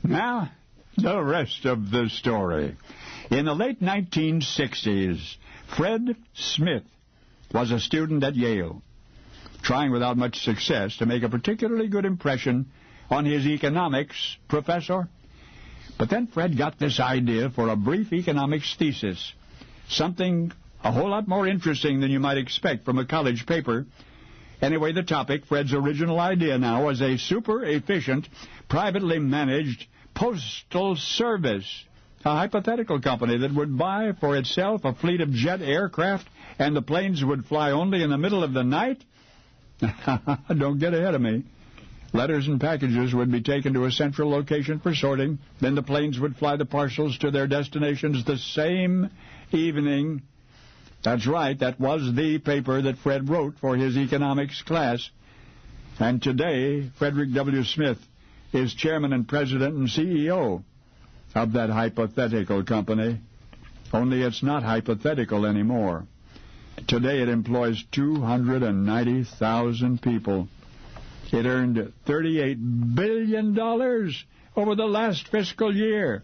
Now, the rest of the story. In the late 1960s, Fred Smith was a student at Yale, trying without much success to make a particularly good impression on his economics professor. But then Fred got this idea for a brief economics thesis, something a whole lot more interesting than you might expect from a college paper. Anyway, the topic, Fred's original idea now, was a super-efficient, privately managed postal service, a hypothetical company that would buy for itself a fleet of jet aircraft, and the planes would fly only in the middle of the night? Don't get ahead of me. Letters and packages would be taken to a central location for sorting. Then the planes would fly the parcels to their destinations the same evening. That's right, that was the paper that Fred wrote for his economics class. And today, Frederick W. Smith is chairman and president and CEO of that hypothetical company. Only it's not hypothetical anymore. Today it employs 290,000 people. It earned $38 billion over the last fiscal year.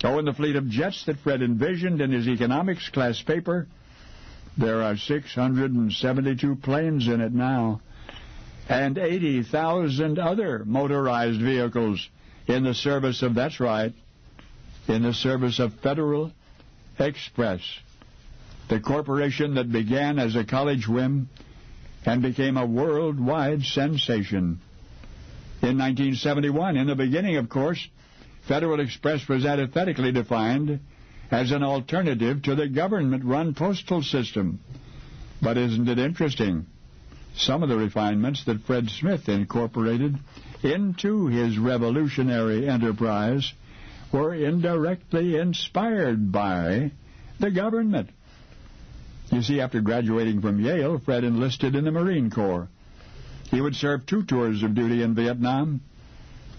Oh, and the fleet of jets that Fred envisioned in his economics class paper, there are 672 planes in it now, and 80,000 other motorized vehicles in the service of, that's right, in the service of Federal Express, the corporation that began as a college whim and became a worldwide sensation. In 1971, in the beginning, of course, Federal Express was aesthetically defined as an alternative to the government-run postal system. But isn't it interesting? Some of the refinements that Fred Smith incorporated into his revolutionary enterprise were indirectly inspired by the government. You see, after graduating from Yale, Fred enlisted in the Marine Corps. He would serve 2 tours of duty in Vietnam.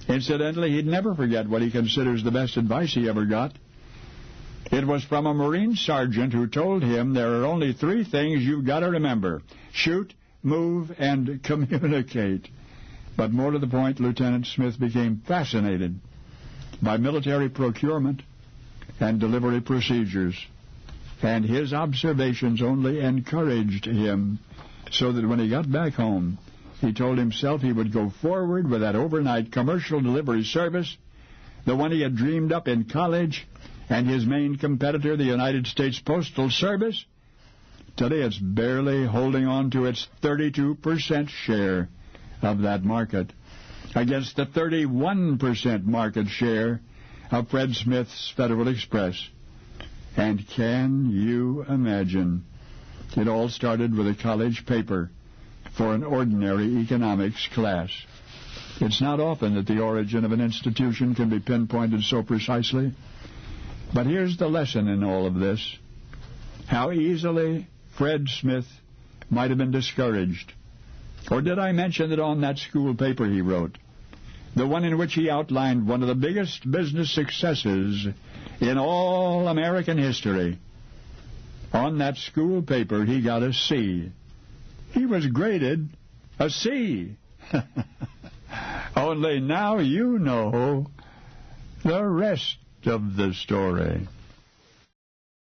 Incidentally, he'd never forget what he considers the best advice he ever got. It was from a Marine sergeant who told him there are only 3 things you've got to remember: shoot, move, and communicate. But more to the point, Lieutenant Smith became fascinated by military procurement and delivery procedures. And his observations only encouraged him, so that when he got back home, he told himself he would go forward with that overnight commercial delivery service, the one he had dreamed up in college, and his main competitor, the United States Postal Service. Today it's barely holding on to its 32% share of that market, against the 31% market share of Fred Smith's Federal Express. And can you imagine? It all started with a college paper for an ordinary economics class. It's not often that the origin of an institution can be pinpointed so precisely. But here's the lesson in all of this: how easily Fred Smith might have been discouraged. Or did I mention that on that school paper he wrote, the one in which he outlined one of the biggest business successes in all American history, on that school paper he got a C. He was graded a C. Only now you know the rest of the story.